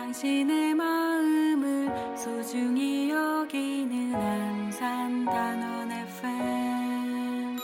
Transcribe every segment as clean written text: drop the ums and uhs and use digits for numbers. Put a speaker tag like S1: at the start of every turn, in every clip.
S1: 당신의 마음을 소중히 여기는 안산 단원 FM.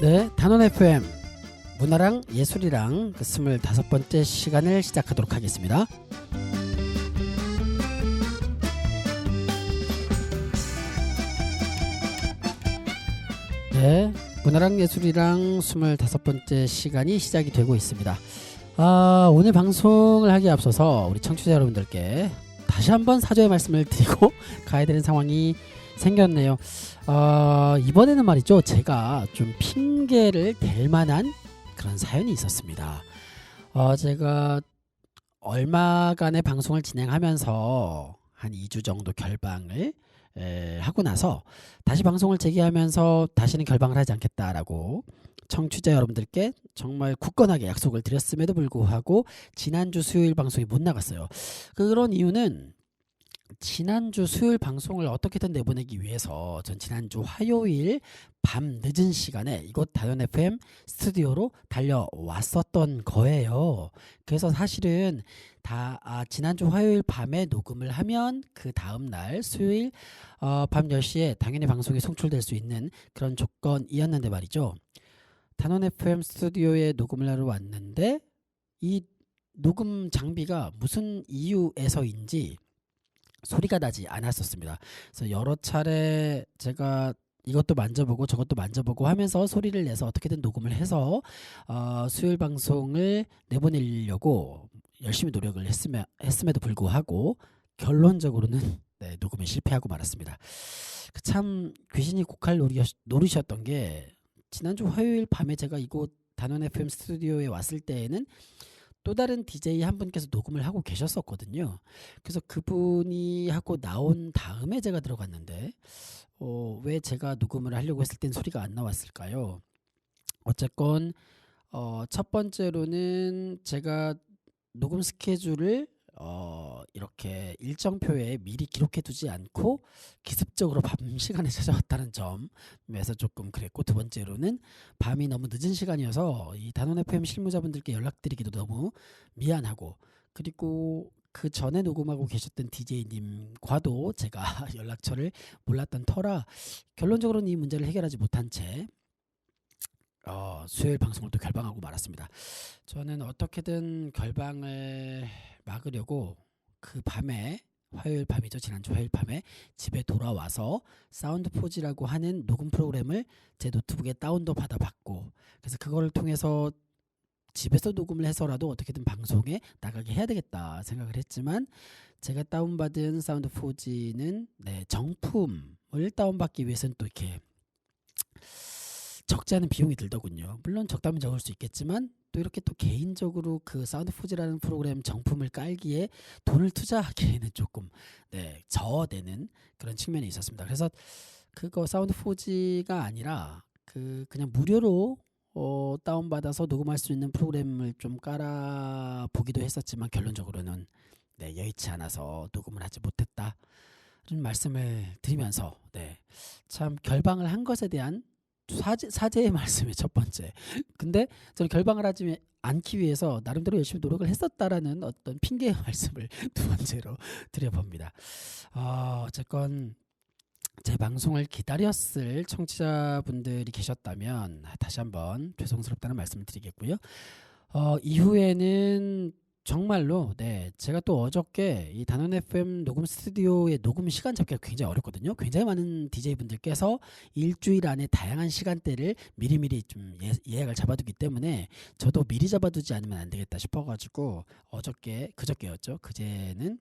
S2: 네, 단원 FM 문화랑 예술이랑 그 25번째 시간을 시작하도록 하겠습니다. 네, 문화랑 예술이랑 25번째 시간이 시작이 되고 있습니다. 오늘 방송을 하기에 앞서서 우리 청취자 여러분들께 다시 한번 사죄의 말씀을 드리고 가야 되는 상황이 생겼네요. 이번에는 말이죠, 제가 좀 핑계를 댈 만한 그런 사연이 있었습니다. 제가 얼마간의 방송을 진행하면서 한 2주 정도 결방을 하고 나서 다시 방송을 재개하면서 다시는 결방을 하지 않겠다라고 청취자 여러분들께 정말 굳건하게 약속을 드렸음에도 불구하고 지난주 수요일 방송이 못 나갔어요. 그런 이유는 지난주 수요일 방송을 어떻게든 내보내기 위해서 전 지난주 화요일 밤 늦은 시간에 이곳 단원 FM 스튜디오로 달려왔었던 거예요. 그래서 사실은 지난주 화요일 밤에 녹음을 하면 그 다음날 수요일 밤 10시에 당연히 방송이 송출될 수 있는 그런 조건이었는데 말이죠. 단원 FM 스튜디오에 녹음을 하러 왔는데 이 녹음 장비가 무슨 이유에서인지 소리가 나지 않았었습니다. 그래서 여러 차례 제가 이것도 만져보고 저것도 만져보고 하면서 소리를 내서 어떻게든 녹음을 해서 수요일 방송을 내보내려고 열심히 노력을 했음에도 불구하고 결론적으로는 네, 녹음에 실패하고 말았습니다. 참 귀신이 고칼 노리셨던 게 지난주 화요일 밤에 제가 이곳 단원 FM 스튜디오에 왔을 때에는 또 다른 DJ 한 분께서 녹음을 하고 계셨었거든요. 그래서 그분이 하고 나온 다음에 제가 들어갔는데 왜 제가 녹음을 하려고 했을 땐 소리가 안 나왔을까요? 어쨌건 첫 번째로는 제가 녹음 스케줄을 이렇게 일정표에 미리 기록해 두지 않고 기습적으로 밤 시간에 찾아왔다는 점에서 조금 그랬고, 두 번째로는 밤이 너무 늦은 시간이어서 이 단원 FM 실무자분들께 연락드리기도 너무 미안하고, 그리고 그 전에 녹음하고 계셨던 DJ님과도 제가 연락처를 몰랐던 터라 결론적으로는 이 문제를 해결하지 못한 채 수요일 방송을 또 결방하고 말았습니다. 저는 어떻게든 결방을 막으려고 그 밤에, 화요일 밤이죠, 지난주 화요일 밤에 집에 돌아와서 사운드포지라고 하는 녹음 프로그램을 제 노트북에 다운도 받아봤고, 그래서 그거를 통해서 집에서 녹음을 해서라도 어떻게든 방송에 나가게 해야 되겠다 생각을 했지만, 제가 다운받은 사운드포지는 정품을 다운받기 위해서는 또 이렇게 적지 않은 비용이 들더군요. 물론 적다면 적을 수 있겠지만 또 이렇게 또 개인적으로 그 사운드포지라는 프로그램 정품을 깔기에 돈을 투자하기에는 조금 저어되는 그런 측면이 있었습니다. 그래서 그거 사운드포지가 아니라 그냥 무료로 다운받아서 녹음할 수 있는 프로그램을 좀 깔아보기도 했었지만 결론적으로는 여의치 않아서 녹음을 하지 못했다 이런 말씀을 드리면서 참 결방을 한 것에 대한 사죄의 말씀이 첫 번째. 근데 저는 결방을 하지 않기 위해서 나름대로 열심히 노력을 했었다라는 어떤 핑계의 말씀을 두 번째로 드려봅니다. 어쨌건 제 방송을 기다렸을 청취자분들이 계셨다면 다시 한번 죄송스럽다는 말씀을 드리겠고요. 이후에는 정말로 제가 또 어저께 이 단원 FM 녹음 스튜디오의 녹음 시간 잡기가 굉장히 어렵거든요. 굉장히 많은 DJ분들께서 일주일 안에 다양한 시간대를 미리미리 좀 예약을 잡아두기 때문에 저도 미리 잡아두지 않으면 안 되겠다 싶어가지고 그저께였죠. 그제는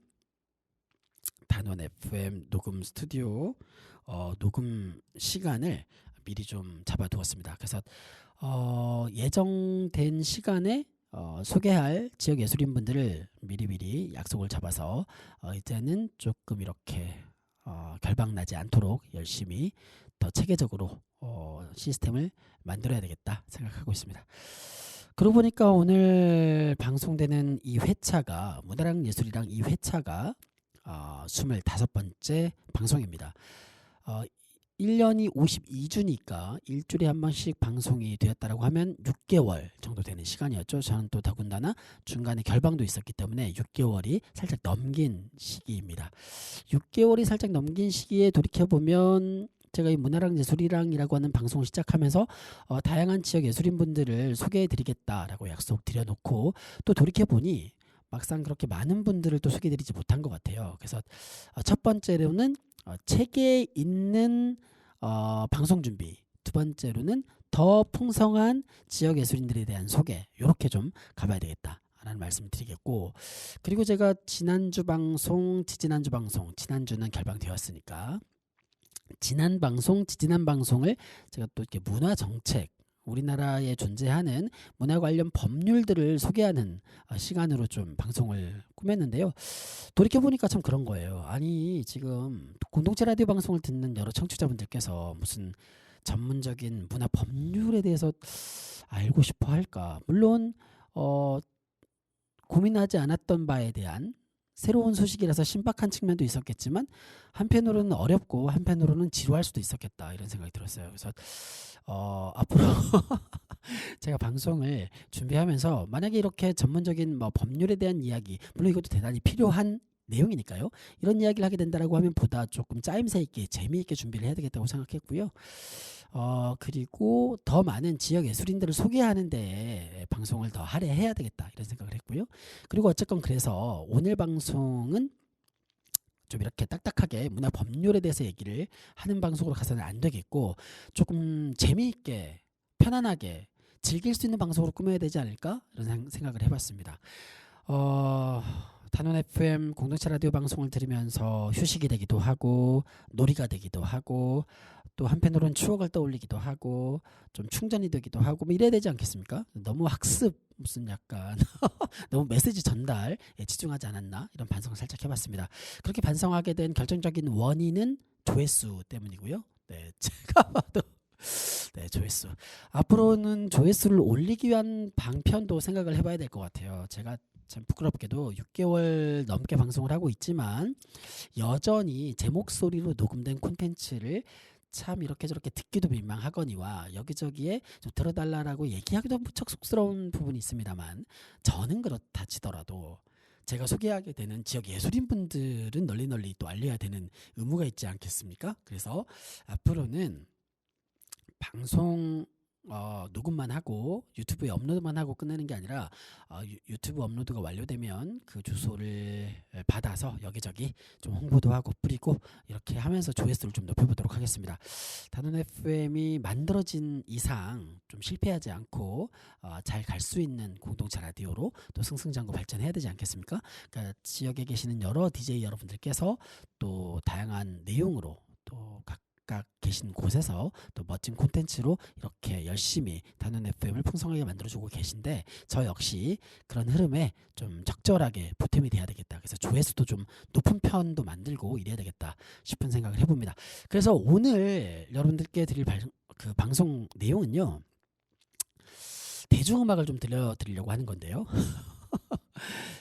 S2: 단원 FM 녹음 스튜디오 녹음 시간을 미리 좀 잡아두었습니다. 그래서 예정된 시간에 소개할 지역 예술인분들을 미리미리 약속을 잡아서 이제는 조금 이렇게 결박 나지 않도록 열심히 더 체계적으로 시스템을 만들어야 되겠다 생각하고 있습니다. 그러고 보니까 오늘 방송되는 이 회차가 문화랑 예술이랑 이 회차가 25번째 방송입니다. 1년이 52주니까 일주일에 한 번씩 방송이 되었다라고 하면 6개월 정도 되는 시간이었죠. 저는 또 더군다나 중간에 결방도 있었기 때문에 6개월이 살짝 넘긴 시기입니다. 6개월이 살짝 넘긴 시기에 돌이켜보면 제가 이 문화랑 예술이랑이라고 하는 방송을 시작하면서 다양한 지역 예술인분들을 소개해드리겠다라고 약속 드려놓고 또 돌이켜보니 막상 그렇게 많은 분들을 또 소개해드리지 못한 것 같아요. 그래서 첫 번째로는 책에 있는 방송 준비, 두 번째로는 더 풍성한 지역 예술인들에 대한 소개, 이렇게 좀 가봐야 되겠다라는 말씀을 드리겠고, 그리고 제가 지난주 방송, 지지난주 방송, 지난주는 결방되었으니까 지난 방송, 지지난 방송을 제가 또 이렇게 문화 정책, 우리나라에 존재하는 문화 관련 법률들을 소개하는 시간으로 좀 방송을 꾸몄는데요. 돌이켜보니까 참 그런 거예요. 아니 지금 공동체 라디오 방송을 듣는 여러 청취자분들께서 무슨 전문적인 문화 법률에 대해서 알고 싶어 할까. 물론 고민하지 않았던 바에 대한 새로운 소식이라서 신박한 측면도 있었겠지만 한편으로는 어렵고 한편으로는 지루할 수도 있었겠다 이런 생각이 들었어요. 그래서 앞으로 제가 방송을 준비하면서 만약에 이렇게 전문적인 법률에 대한 이야기, 물론 이것도 대단히 필요한 내용이니까요. 이런 이야기를 하게 된다라고 하면 보다 조금 짜임새 있게 재미있게 준비를 해야 되겠다고 생각했고요. 그리고 더 많은 지역 예술인들을 소개하는데 방송을 더 할애해야 되겠다 이런 생각을 했고요. 그리고 어쨌건 그래서 오늘 방송은 좀 이렇게 딱딱하게 문화 법률에 대해서 얘기를 하는 방송으로 가서는 안 되겠고 조금 재미있게 편안하게 즐길 수 있는 방송으로 꾸며야 되지 않을까 이런 생각을 해봤습니다. 단원 FM 공동체 라디오 방송을 들으면서 휴식이 되기도 하고 놀이가 되기도 하고 또 한편으로는 추억을 떠올리기도 하고 좀 충전이 되기도 하고 뭐 이래야 되지 않겠습니까? 너무 학습 무슨 약간 너무 메시지 전달에 집중하지 않았나 이런 반성을 살짝 해봤습니다. 그렇게 반성하게 된 결정적인 원인은 조회수 때문이고요. 네, 제가 봐도 네, 조회수. 앞으로는 조회수를 올리기 위한 방편도 생각을 해봐야 될 것 같아요. 제가 참 부끄럽게도 6개월 넘게 방송을 하고 있지만 여전히 제 목소리로 녹음된 콘텐츠를 참 이렇게 저렇게 듣기도 민망하거니와 여기저기에 좀 들어달라고 얘기하기도 무척 쑥스러운 부분이 있습니다만 저는 그렇다 치더라도 제가 소개하게 되는 지역 예술인분들은 널리 또 알려야 되는 의무가 있지 않겠습니까? 그래서 앞으로는 방송 녹음만 하고 유튜브에 업로드만 하고 끝내는 게 아니라 유튜브 업로드가 완료되면 그 주소를 받아서 여기저기 좀 홍보도 하고 뿌리고 이렇게 하면서 조회수를 좀 높여보도록 하겠습니다. 단원 FM이 만들어진 이상 좀 실패하지 않고 잘 갈 수 있는 공동체 라디오로 또 승승장구 발전해야 되지 않겠습니까? 그러니까 지역에 계시는 여러 DJ 여러분들께서 또 다양한 내용으로 또 각각 계신 곳에서 또 멋진 콘텐츠로 이렇게 열심히 단원 FM을 풍성하게 만들어주고 계신데 저 역시 그런 흐름에 좀 적절하게 보탬이 돼야 되겠다. 그래서 조회수도 좀 높은 편도 만들고 이래야 되겠다 싶은 생각을 해봅니다. 그래서 오늘 여러분들께 드릴 그 방송 내용은요. 대중음악을 좀 들려드리려고 하는 건데요.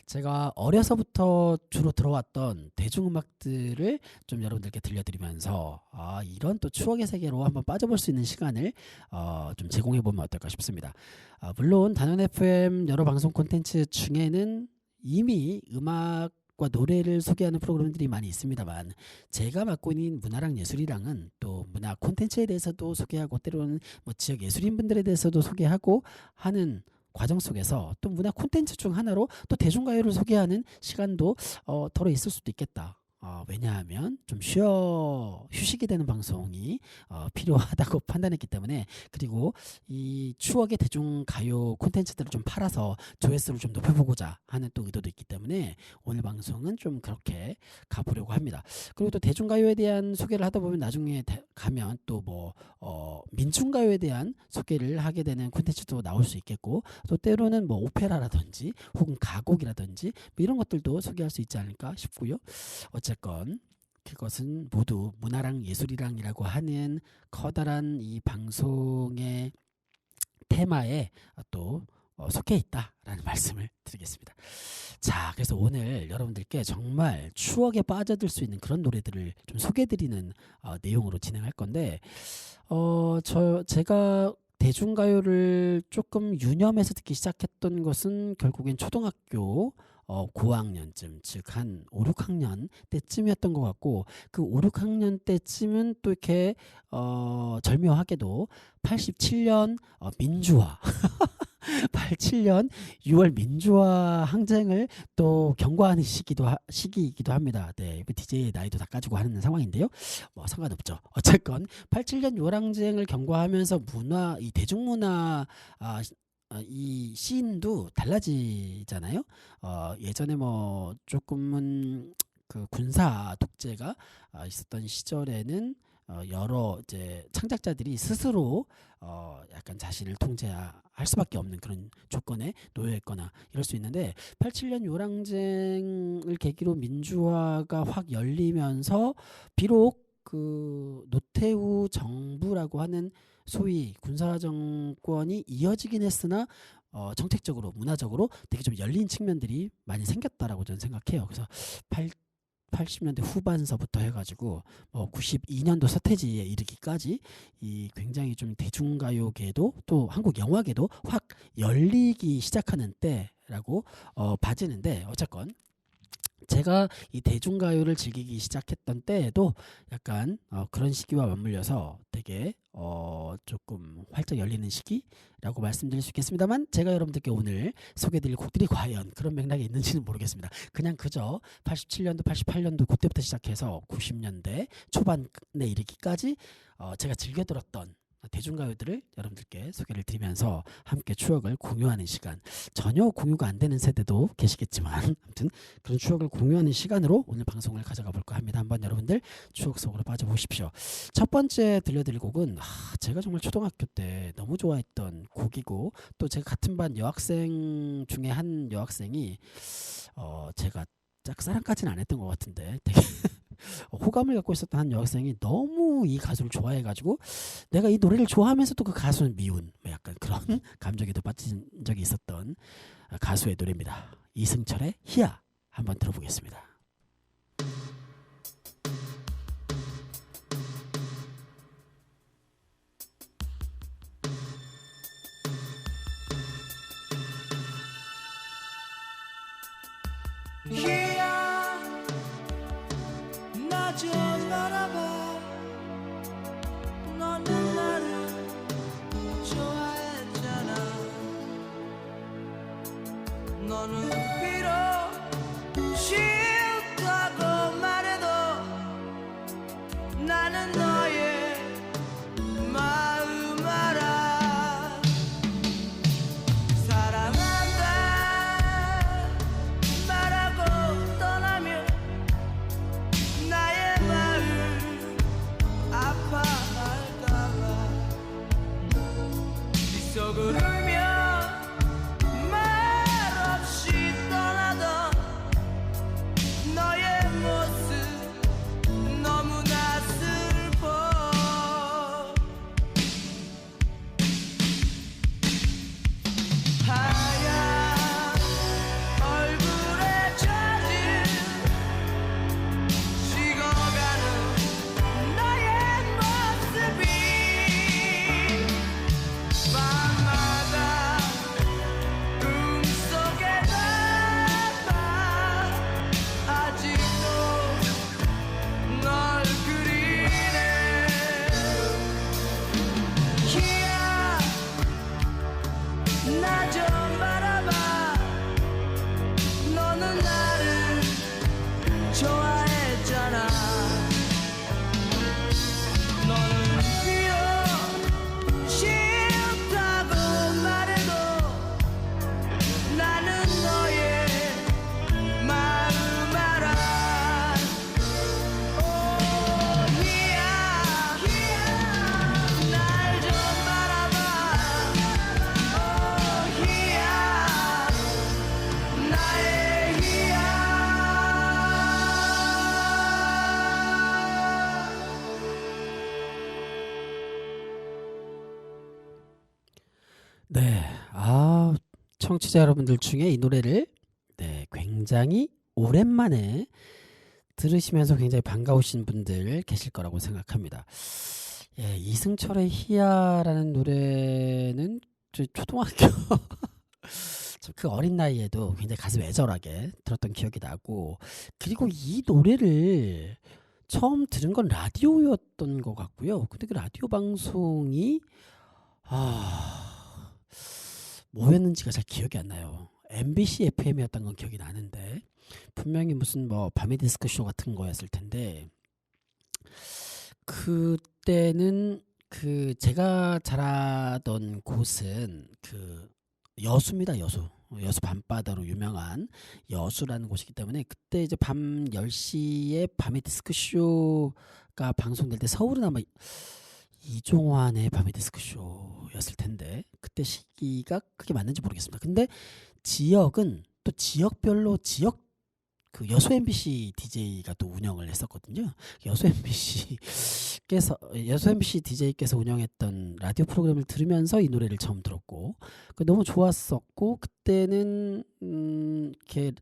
S2: 제가 어려서부터 주로 들어왔던 대중음악들을 좀 여러분들께 들려드리면서 이런 또 추억의 세계로 한번 빠져볼 수 있는 시간을 좀 제공해보면 어떨까 싶습니다. 물론 단원 FM 여러 방송 콘텐츠 중에는 이미 음악과 노래를 소개하는 프로그램들이 많이 있습니다만 제가 맡고 있는 문화랑 예술이랑은 또 문화 콘텐츠에 대해서도 소개하고 때로는 뭐 지역 예술인분들에 대해서도 소개하고 하는 과정 속에서 또 문화 콘텐츠 중 하나로 또 대중가요를 소개하는 시간도 덜어 있을 수도 있겠다. 왜냐하면 좀 휴식이 되는 방송이 필요하다고 판단했기 때문에, 그리고 이 추억의 대중가요 콘텐츠들을 좀 팔아서 조회수를 좀 높여보고자 하는 또 의도도 있기 때문에 오늘 방송은 좀 그렇게 가보려고 합니다. 그리고 또 대중가요에 대한 소개를 하다 보면 나중에 가면 또 민중가요에 대한 소개를 하게 되는 콘텐츠도 나올 수 있겠고, 또 때로는 오페라라든지 혹은 가곡이라든지 이런 것들도 소개할 수 있지 않을까 싶고요. 어쨌건 그것은 모두 문화랑 예술이랑이라고 하는 커다란 이 방송의 테마에 또 속해 있다라는 말씀을 드리겠습니다. 자, 그래서 오늘 여러분들께 정말 추억에 빠져들 수 있는 그런 노래들을 좀 소개해드리는 내용으로 진행할 건데, 제가 대중가요를 조금 유념해서 듣기 시작했던 것은 결국엔 초등학교 고학년쯤, 즉 한 5, 6학년 때쯤이었던 것 같고, 그 5, 6학년 때쯤은 또 이렇게 절묘하게도 87년 민주화 87년 6월 민주화 항쟁을 또 경과하는 시기이기도 합니다. 네, DJ 나이도 다 가지고 하는 상황인데요. 상관없죠. 어쨌건 87년 6월 항쟁을 경과하면서 이 대중문화 이 씬도 달라지잖아요. 예전에 조금은 그 군사 독재가 있었던 시절에는 여러 이제 창작자들이 스스로 약간 자신을 통제할 수밖에 없는 그런 조건에 놓여 있거나 이럴 수 있는데, 87년 요랑쟁을 계기로 민주화가 확 열리면서 비록 그 노태우 정부라고 하는 소위 군사 정권이 이어지긴 했으나 정책적으로 문화적으로 되게 좀 열린 측면들이 많이 생겼다라고 저는 생각해요. 그래서 80년대 후반서부터 해가지고 92년도 서태지에 이르기까지 이 굉장히 좀 대중가요계도 또 한국 영화계도 확 열리기 시작하는 때라고 봐지는데, 어쨌건 제가 이 대중가요를 즐기기 시작했던 때에도 약간 그런 시기와 맞물려서 되게 조금 활짝 열리는 시기라고 말씀드릴 수 있겠습니다만, 제가 여러분들께 오늘 소개해드릴 곡들이 과연 그런 맥락이 있는지는 모르겠습니다. 그냥 그저 87년도 88년도 그때부터 시작해서 90년대 초반에 이르기까지 제가 즐겨 들었던 대중가요들을 여러분들께 소개를 드리면서 함께 추억을 공유하는 시간, 전혀 공유가 안 되는 세대도 계시겠지만 아무튼 그런 추억을 공유하는 시간으로 오늘 방송을 가져가 볼까 합니다. 한번 여러분들 추억 속으로 빠져보십시오. 첫 번째 들려드릴 곡은 제가 정말 초등학교 때 너무 좋아했던 곡이고, 또 제가 같은 반 여학생 중에 한 여학생이 제가 짝사랑까지는 안 했던 것 같은데 되게 호감을 갖고 있었던 한 여학생이 너무 이 가수를 좋아해가지고 내가 이 노래를 좋아하면서도 그 가수는 미운 약간 그런 감정에도 빠진 적이 있었던 가수의 노래입니다. 이승철의 희야 한번 들어보겠습니다.
S3: 좀 바라봐. 너는 나를 좋아했잖아. 너는 비록 싫다고 말해도 나는 너의 마음 알아. 사랑한다 말하고 떠나면 나의 마음 아파할까봐 네 속을 울며 말없이 떠나던 너의 모습 너무나 슬퍼. 하얀 얼굴에 젖은 식어가는 너의 모습이 밤마다 꿈속에 남아 아직도 널 그리네. 희야 나 좀 바라봐. 너는 나를 좋아했잖아.
S2: 네, 청취자 여러분들 중에 이 노래를 굉장히 오랜만에 들으시면서 굉장히 반가우신 분들 계실 거라고 생각합니다. 예, 이승철의 희야라는 노래는 저 초등학교 그 어린 나이에도 굉장히 가슴 애절하게 들었던 기억이 나고, 그리고 이 노래를 처음 들은 건 라디오였던 것 같고요. 근데 그 라디오 방송이 뭐였는지가 잘 기억이 안 나요. MBC FM이었던 건 기억이 나는데 분명히 무슨 뭐 밤의 디스크쇼 같은 거였을 텐데, 그때는 그 제가 자라던 곳은 그 여수입니다. 여수 밤바다로 유명한 여수라는 곳이기 때문에, 그때 이제 밤 10시에 밤의 디스크쇼가 방송될 때 서울은 아마 이종환의 밤의 디스크쇼였을 텐데, 그때 시기가 그게 맞는지 모르겠습니다. 근데 지역은 또 지역별로 그 여수 MBC DJ가 또 운영을 했었거든요. 여수 MBC DJ께서 운영했던 라디오 프로그램을 들으면서 이 노래를 처음 들었고, 너무 좋았었고, 그때는 이렇게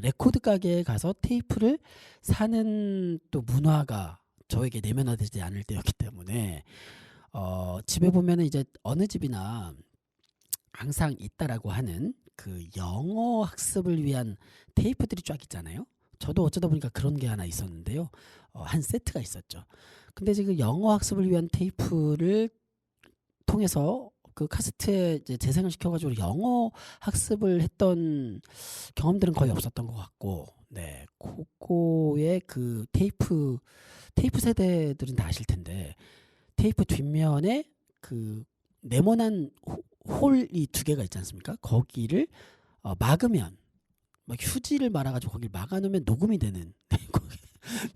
S2: 레코드 가게에 가서 테이프를 사는 또 문화가 저에게 내면화되지 않을 때였기 때문에, 집에 보면은 이제 어느 집이나 항상 있다라고 하는 그 영어 학습을 위한 테이프들이 쫙 있잖아요. 저도 어쩌다 보니까 그런 게 하나 있었는데요. 한 세트가 있었죠. 근데 지금 영어 학습을 위한 테이프를 통해서 그 카세트에 이제 재생을 시켜가지고 영어 학습을 했던 경험들은 거의 없었던 것 같고, 네, 그거의 그 테이프 세대들은 다 아실 텐데, 테이프 뒷면에 그 네모난 홀이 2개가 있지 않습니까? 거기를 막으면, 막 휴지를 말아가지고 거기를 막아놓으면 녹음이 되는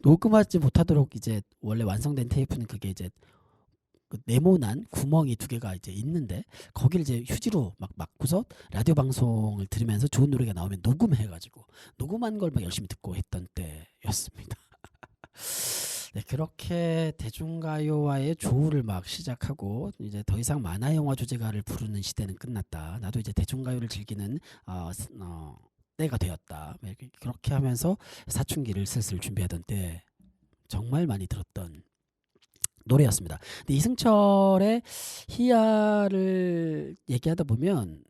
S2: 녹음하지 못하도록 이제 원래 완성된 테이프는 그게 이제 그 네모난 구멍이 2개가 이제 있는데, 거기를 이제 휴지로 막 막고서 라디오 방송을 들으면서 좋은 노래가 나오면 녹음해가지고 녹음한 걸 막 열심히 듣고 했던 때였습니다. 네, 그렇게 대중가요와의 조우를 막 시작하고, 이제 더 이상 만화영화 주제가를 부르는 시대는 끝났다. 나도 이제 대중가요를 즐기는 때가 되었다. 그렇게 하면서 사춘기를 슬슬 준비하던 때 정말 많이 들었던 노래였습니다. 근데 이승철의 희야를 얘기하다 보면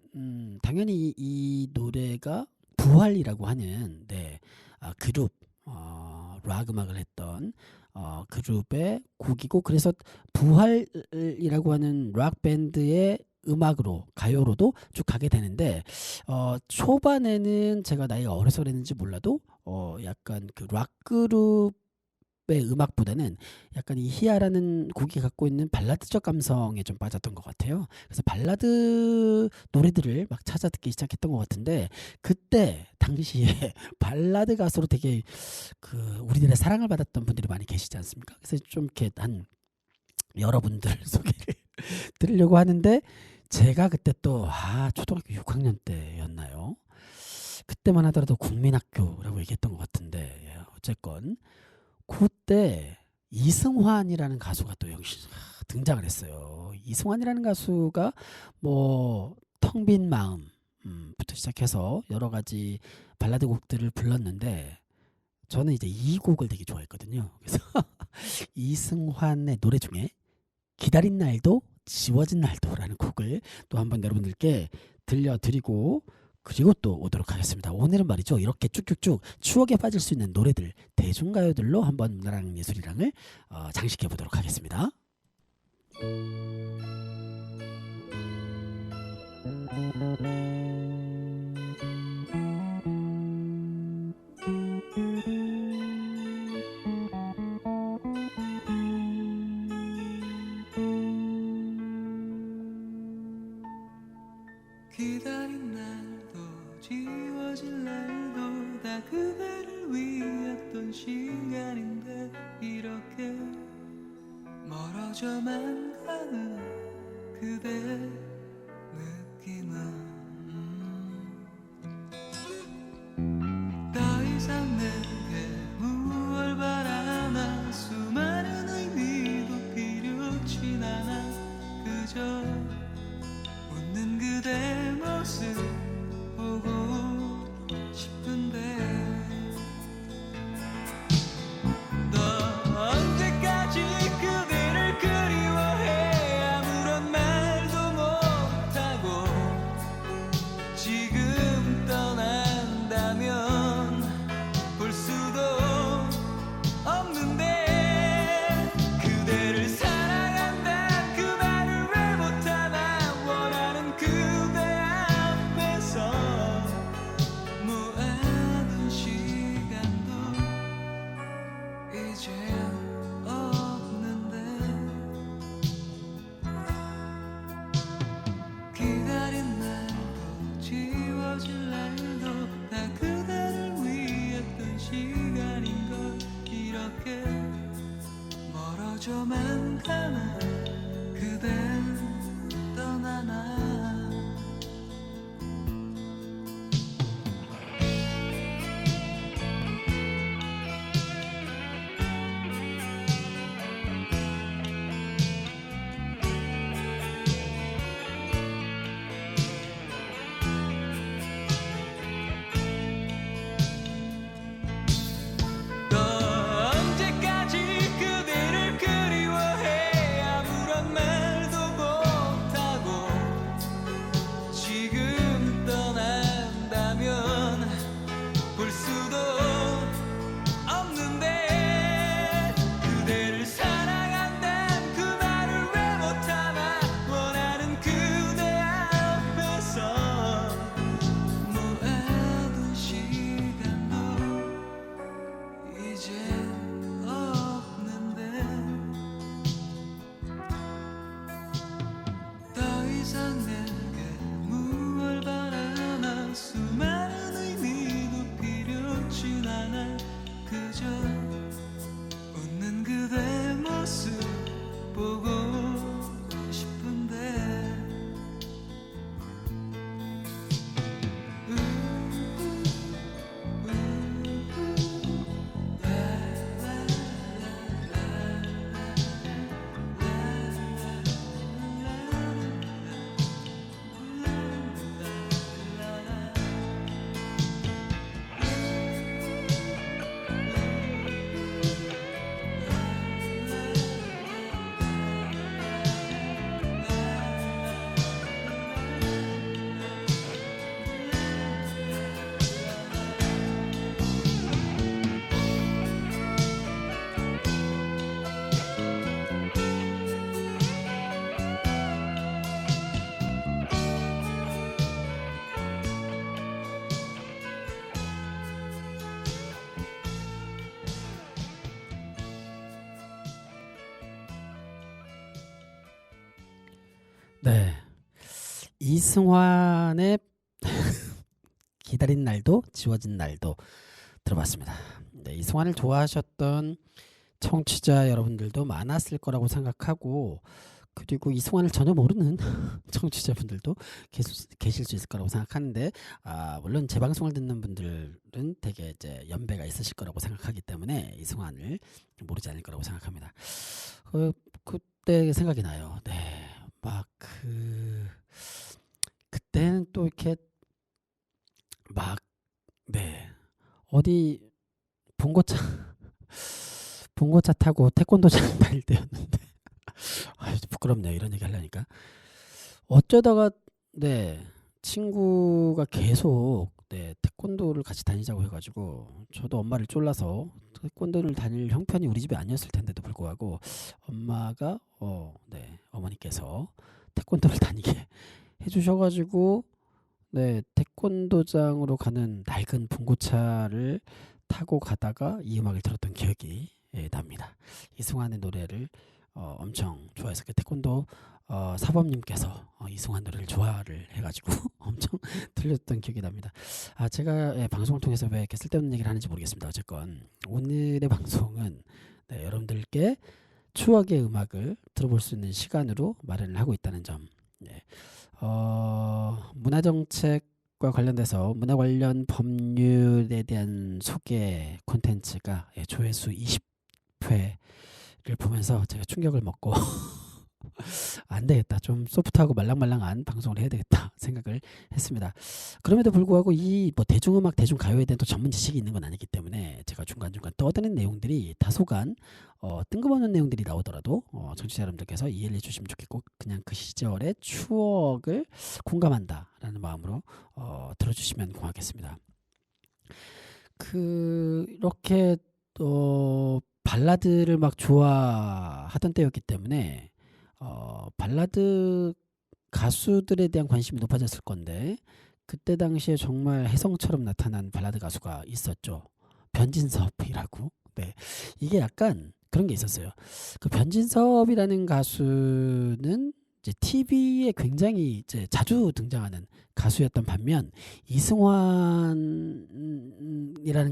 S2: 당연히 이 노래가 부활이라고 하는 그룹 락 음악을 했던 그룹의 곡이고, 그래서 부활이라고 하는 락 밴드의 음악으로, 가요로도 쭉 가게 되는데, 초반에는 제가 나이가 어려서 그랬는지 몰라도 약간 그 락 그룹의 음악보다는 약간 이 희야라는 곡이 갖고 있는 발라드적 감성에 좀 빠졌던 것 같아요. 그래서 발라드 노래들을 막 찾아 듣기 시작했던 것 같은데, 그때 당시에 발라드 가수로 되게 그 우리들의 사랑을 받았던 분들이 많이 계시지 않습니까? 그래서 좀 이렇게 한 여러분들 소개를 들으려고 하는데, 제가 그때 또 초등학교 6학년 때였나요? 그때만 하더라도 국민학교라고 얘기했던 것 같은데, 어쨌건 그때 이승환이라는 가수가 또 등장을 했어요. 이승환이라는 가수가 뭐 텅 빈 마음부터 시작해서 여러 가지 발라드 곡들을 불렀는데, 저는 이제 이 곡을 되게 좋아했거든요. 그래서 이승환의 노래 중에 기다린 날도 지워진 날도라는 곡을 또 한번 여러분들께 들려드리고, 그리고 또 오도록 하겠습니다. 오늘은 말이죠, 이렇게 쭉쭉쭉 추억에 빠질 수 있는 노래들, 대중가요들로 한번 문화랑 예술이랑을 장식해 보도록 하겠습니다.
S3: 기다린 날도 지워진 날도 다 그대를 위했던 시간인데, 이렇게 멀어져만 가는 그대 느낌은 더 이상 내게 무얼 바라나, 수많은 의미도 필요치 않아. 그저 어쩌면 가나 그댄 떠나나 또 언제까지 그대를 그리워해 아무런 말도 못하고 지금 떠난다면 볼 수도 없는데 그대를 사랑한다는 그 말을 왜 못하나 원하는 그대 앞에서 모아둔 시간도 이제 없는데 더 이상 내게 무얼 바라나 수많은 의미도 필요치 않아 그저 웃는 그대 모습 보고 싶은데
S2: 네, 이승환의 기다린 날도 지워진 날도 들어봤습니다. 네, 이승환을 좋아하셨던 청취자 여러분들도 많았을 거라고 생각하고 그리고 이승환을 전혀 모르는 청취자분들도 계실 수 있을 거라고 생각하는데 물론 제 방송을 듣는 분들은 되게 이제 연배가 있으실 거라고 생각하기 때문에 이승환을 모르지 않을 거라고 생각합니다. 그때 생각이 나요. 네. 막 그때는 또 이렇게 막 네 어디 봉고차 타고 태권도장 다닐 때였는데 부끄럽네요 이런 얘기 하려니까. 어쩌다가 네 친구가 계속 네 태권도를 같이 다니자고 해가지고 저도 엄마를 쫄라서 태권도를 다닐 형편이 우리 집에 아니었을 텐데도 불구하고 엄마가 네 어머니께서 태권도를 다니게 해주셔가지고 네 태권도장으로 가는 낡은 봉고차를 타고 가다가 이 음악을 들었던 기억이 납니다. 이승환의 노래를 엄청 좋아해서 태권도 사범님께서 이승환 노래를 좋아를 해가지고 엄청 들렸던 기억이 납니다. 제가 방송을 통해서 왜 이렇게 쓸데없는 얘기를 하는지 모르겠습니다. 어쨌건 오늘의 방송은 네, 여러분들께 추억의 음악을 들어볼 수 있는 시간으로 마련을 하고 있다는 점. 네. 문화정책과 관련돼서 문화 관련 법률에 대한 소개 콘텐츠가 조회수 20회를 보면서 제가 충격을 먹고 안 되겠다. 좀 소프트하고 말랑말랑한 방송을 해야 되겠다 생각을 했습니다. 그럼에도 불구하고 이 뭐 대중음악, 대중가요에 대한 또 전문 지식이 있는 건 아니기 때문에 제가 중간중간 떠드는 내용들이 다소간 뜬금없는 내용들이 나오더라도 청취자 여러분들께서 이해를 해주시면 좋겠고 그냥 그 시절의 추억을 공감한다라는 마음으로 들어주시면 고맙겠습니다. 이렇게 발라드를 막 좋아하던 때였기 때문에 발라드 가수들에 대한 관심이 높아졌을 건데 그때 당시에 정말 혜성처럼 나타난 발라드 가수가 있었죠. 변진섭이라고. 네, 이게 약간 그런 게 있었어요. 그 변진섭이라는 가수는 이제 TV에 굉장히 이제 자주 등장하는 가수였던 반면 이승환이라는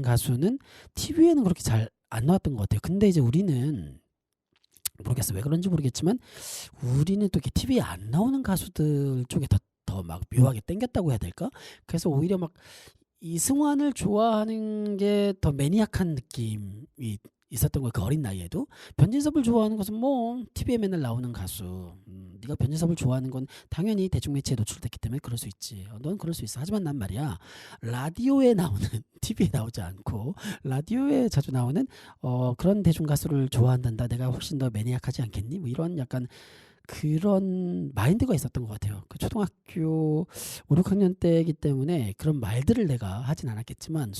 S2: 가수는 TV에는 그렇게 잘 안 나왔던 것 같아요. 근데 이제 우리는 모르겠어. 왜 그런지 모르겠지만 우리는 또 이렇게 TV에 안 나오는 가수들 쪽에 더 막 묘하게 땡겼다고 해야 될까? 그래서 오히려 막 이승환을 좋아하는 게 더 매니악한 느낌이 있었던 거예요. 그 어린 나이에도. 변진섭을 좋아하는 것은 뭐 TV에 맨날 나오는 가수. 네가 변진섭을 좋아하는 건 당연히 대중매체에 노출됐기 때문에 그럴 수 있지. 넌 그럴 수 있어. 하지만 난 말이야. 라디오에 나오는 TV에 나오지 않고 라디오에 자주 나오는 그런 대중 가수를 좋아한단다. 내가 훨씬 더 매니악하지 않겠니? 뭐 이런 약간 그런 마인드가 있었던 것 같아요. 그 초등학교 5, 6학년 때이기 때문에 그런 말들을 내가 하진 않았겠지만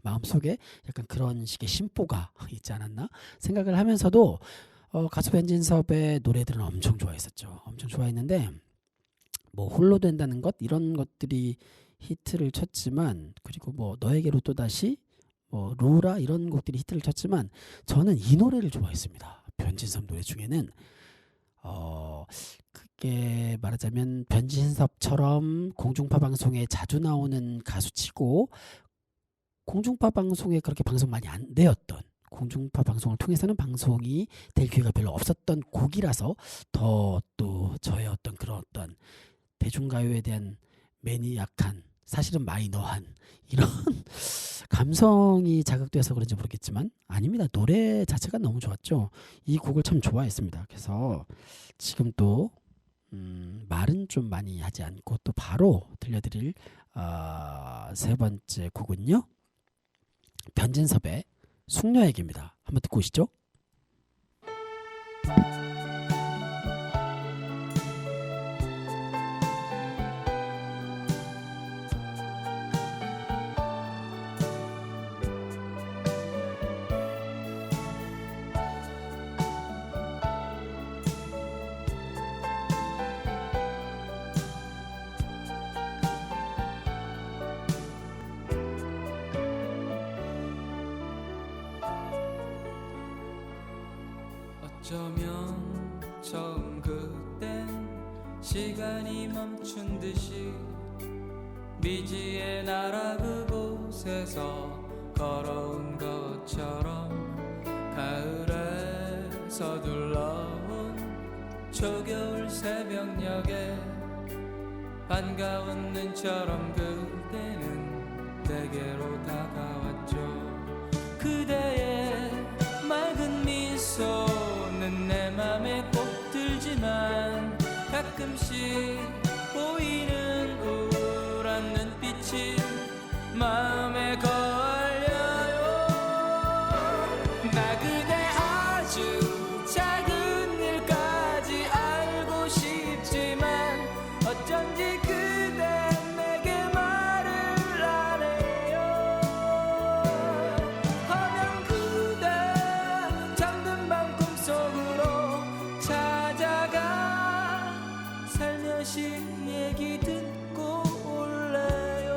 S2: 마음속에 약간 그런 식의 심보가 있지 않았나 생각을 하면서도 가수 변진섭의 노래들은 엄청 좋아했었죠. 엄청 좋아했는데 뭐 홀로 된다는 것 이런 것들이 히트를 쳤지만 그리고 뭐 너에게로 또다시 뭐 로라 이런 곡들이 히트를 쳤지만 저는 이 노래를 좋아했습니다. 변진섭 노래 중에는 그게 말하자면 변진섭처럼 공중파 방송에 자주 나오는 가수치고 공중파 방송에 그렇게 방송 많이 안 되었던 공중파 방송을 통해서는 방송이 될 기회가 별로 없었던 곡이라서 더 또 저의 어떤 그런 어떤 대중가요에 대한 매니악한 사실은 마이너한 이런 감성이 자극돼서 그런지 모르겠지만 아닙니다. 노래 자체가 너무 좋았죠. 이 곡을 참 좋아했습니다. 그래서 지금 또 말은 좀 많이 하지 않고 또 바로 들려드릴 세 번째 곡은요. 변진섭의 숙녀에게입니다. 한번 듣고 오시죠.
S3: 어쩌면 처음 그땐 시간이 멈춘 듯이 미지의 나라 그곳에서 걸어온 것처럼 가을에 서둘러온 초겨울 새벽녘에 반가운 눈처럼 그대는 내게로 다가왔죠. 그대의 맑은 미소는 내 맘에 꼭 들지만 가끔씩 보이는 우울한 눈빛이 마음에 걸려요. 나 그대 아주 작은 일까지 알고 싶지만 어쩐지 그대 내게 말을 안 해요. 하면 그대 잠든 밤 꿈속으로 찾아가 살며시 얘기 듣고 올래요.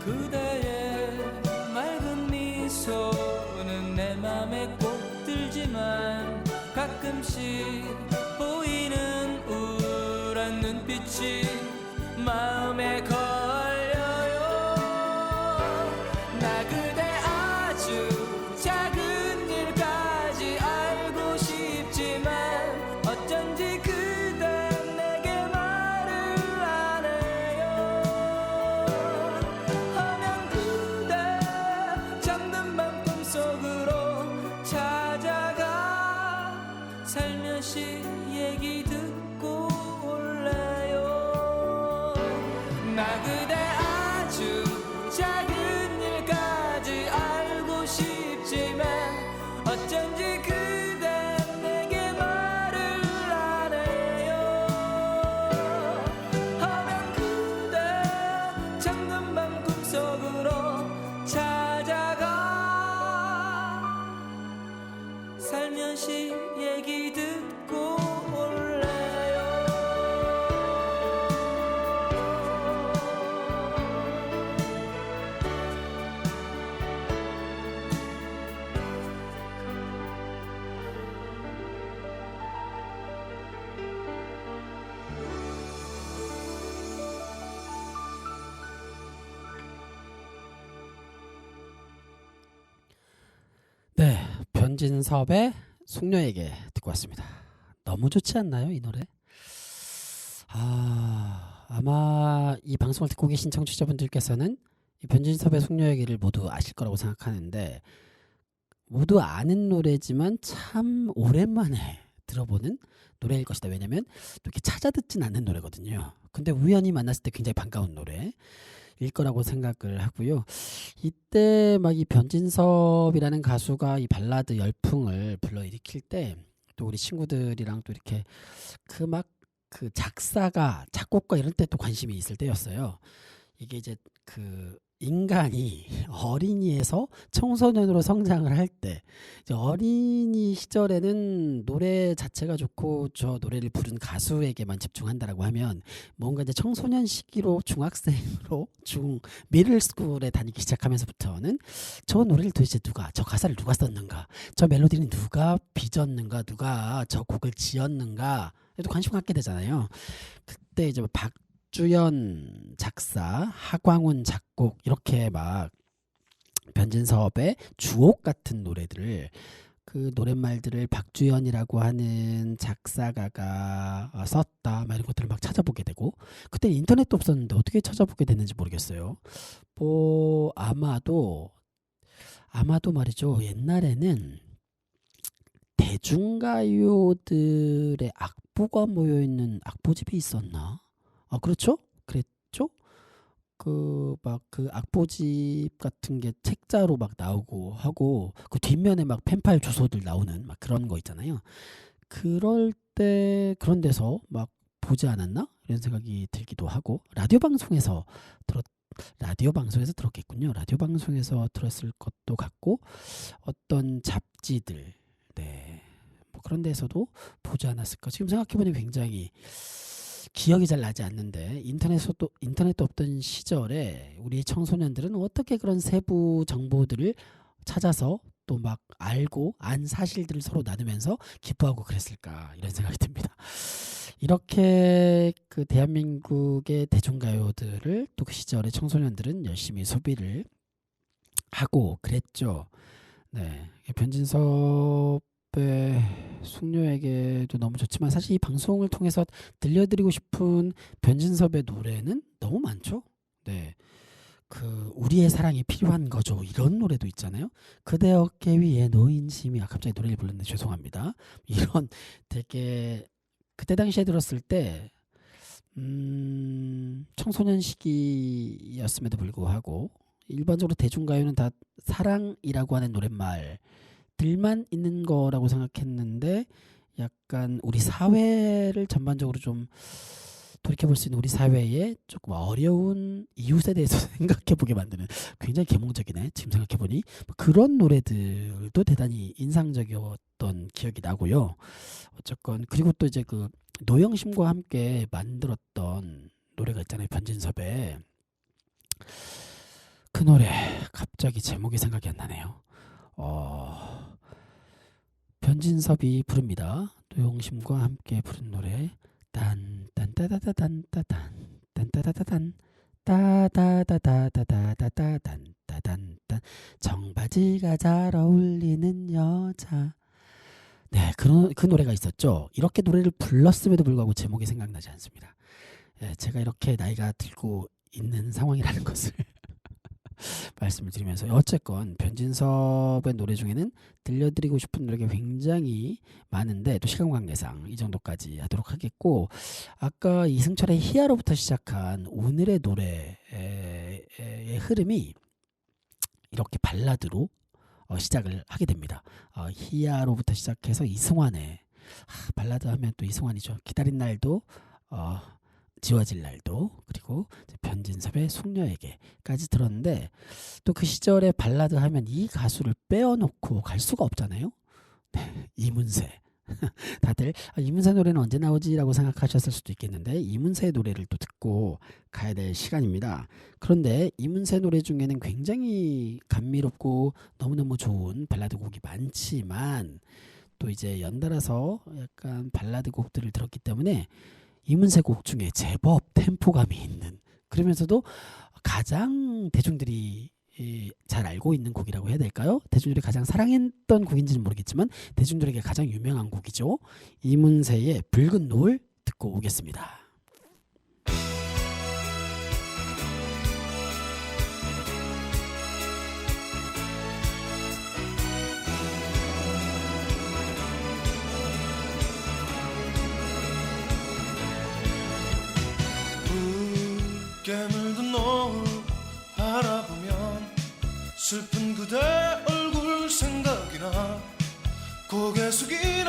S3: 그대의 맑은 미소는 내 맘에 꼭 들지만 가끔씩 보이는 우울한 눈빛이 마음에 걸려요. 나 그대 아주 작은 일까지 알고 싶지만 어쩐지 그대 내게 말을 안 해요. 하면 그대 잠든 밤 꿈속으로 찾아가 살며시 얘기 듣고 올래요. 나 그대 아주 작은 일까지 알고 싶지만 어쩐지 그대 내게 말을 안 해요. 하면 그대 잠든 밤 꿈속으로 찾아가 살며시 얘기 듣고 올래.
S2: 변진섭의 숙녀에게 듣고 왔습니다. 너무 좋지 않나요, 이 노래? 아마 이 방송을 듣고 계신 청취자분들께서는 이 변진섭의 숙녀에게를 모두 아실 거라고 생각하는데, 모두 아는 노래지만 참 오랜만에 들어보는 노래일 것이다. 왜냐면 또 이렇게 찾아 듣진 않는 노래거든요. 근데 우연히 만났을 때 굉장히 반가운 노래일 거라고 생각을 하고요. 이때 막 이 변진섭이라는 가수가 이 발라드 열풍을 불러일으킬 때 또 우리 친구들이랑 또 이렇게 그 작사가 작곡가 이런 때 또 관심이 있을 때였어요. 이게 이제 그 인간이 어린이에서 청소년으로 성장을 할 때, 이제 어린이 시절에는 노래 자체가 좋고 저 노래를 부른 가수에게만 집중한다라고 하면, 뭔가 이제 청소년 시기로 중학생으로 미들스쿨에 다니기 시작하면서부터는 저 노래를 도대체 저 가사를 누가 썼는가, 저 멜로디는 누가 빚었는가, 누가 저 곡을 지었는가 또 관심 갖게 되잖아요. 그때 이제 박주연 작사, 하광훈 작곡, 이렇게 막 변진섭의 주옥 같은 노래들을, 그 노랫말들을 박주연이라고 하는 작사가가 썼다, 막 이런 것들을 막 찾아보게 되고, 그때 인터넷도 없었는데 어떻게 찾아보게 됐는지 모르겠어요. 뭐 아마도 말이죠, 옛날에는 대중가요들의 악보가 모여있는 악보집이 있었나? 그렇죠? 그랬죠? 그 악보집 같은 게 책자로 막 나오고 하고, 그 뒷면에 막 펜팔 주소들 나오는 막 그런 거 있잖아요. 그럴 때 그런 데서 막 보지 않았나? 이런 생각이 들기도 하고, 라디오 방송에서 들었겠군요. 라디오 방송에서 들었을 것도 같고, 어떤 잡지들, 네, 뭐 그런 데서도 보지 않았을까. 지금 생각해보니 굉장히 기억이 잘 나지 않는데, 인터넷도 없던 시절에 우리 청소년들은 어떻게 그런 세부 정보들을 찾아서 또 막 알고 안 사실들을 서로 나누면서 기뻐하고 그랬을까, 이런 생각이 듭니다. 이렇게 그 대한민국의 대중가요들을 또 그 시절에 청소년들은 열심히 소비를 하고 그랬죠. 네, 변진섭의 숙녀에게도 너무 좋지만, 사실 이 방송을 통해서 들려드리고 싶은 변진섭의 노래는 너무 많죠. 네, 그 우리의 사랑이 필요한 거죠, 이런 노래도 있잖아요. 그대 어깨 위에 놓인 심이, 갑자기 노래를 불렀는데 죄송합니다. 이런 되게 그때 당시에 들었을 때 청소년 시기였음에도 불구하고, 일반적으로 대중가요는 다 사랑이라고 하는 노랫말들만 있는 거라고 생각했는데, 약간 우리 사회를 전반적으로 좀 돌이켜볼 수 있는, 우리 사회의 조금 어려운 이웃에 대해서 생각해보게 만드는, 굉장히 계몽적이네 지금 생각해보니. 그런 노래들도 대단히 인상적이었던 기억이 나고요. 어쨌건 그리고 또 이제 그 노영심과 함께 만들었던 노래가 있잖아요, 변진섭의. 그 노래 갑자기 제목이 생각이 안 나네요. 변진섭이 부릅니다. 노영심과 함께 부른 노래, 딴딴따다다단따단 딴따다다단 따다다다다다다단따단, 청바지가 잘 어울리는 여자. 네, 그 노래가 있었죠. 이렇게 노래를 불렀음에도 불구하고 제목이 생각나지 않습니다. 예, 제가 이렇게 나이가 들고 있는 상황이라는 것을 말씀을 드리면서, 어쨌건 변진섭의 노래 중에는 들려드리고 싶은 노래가 굉장히 많은데, 또 시간 관계상 이 정도까지 하도록 하겠고, 아까 이승철의 희야로부터 시작한 오늘의 노래의 흐름이 이렇게 발라드로 시작을 하게 됩니다. 희야로부터 시작해서 이승환의 발라드 하면 또 이승환이죠. 기다린 날도 지워질 날도, 그리고 변진섭의 숙녀에게까지 들었는데, 또 그 시절에 발라드 하면 이 가수를 빼어놓고 갈 수가 없잖아요. 네, 이문세. 다들 이문세 노래는 언제 나오지라고 생각하셨을 수도 있겠는데, 이문세 노래를 또 듣고 가야 될 시간입니다. 그런데 이문세 노래 중에는 굉장히 감미롭고 너무너무 좋은 발라드 곡이 많지만, 또 이제 연달아서 약간 발라드 곡들을 들었기 때문에 이문세 곡 중에 제법 템포감이 있는, 그러면서도 가장 대중들이 잘 알고 있는 곡이라고 해야 될까요? 대중들이 가장 사랑했던 곡인지는 모르겠지만 대중들에게 가장 유명한 곡이죠. 이문세의 붉은 노을 듣고 오겠습니다.
S4: 붉게 물든 노을 바라보면 슬픈 그대 얼굴 생각이 나 고개 숙이네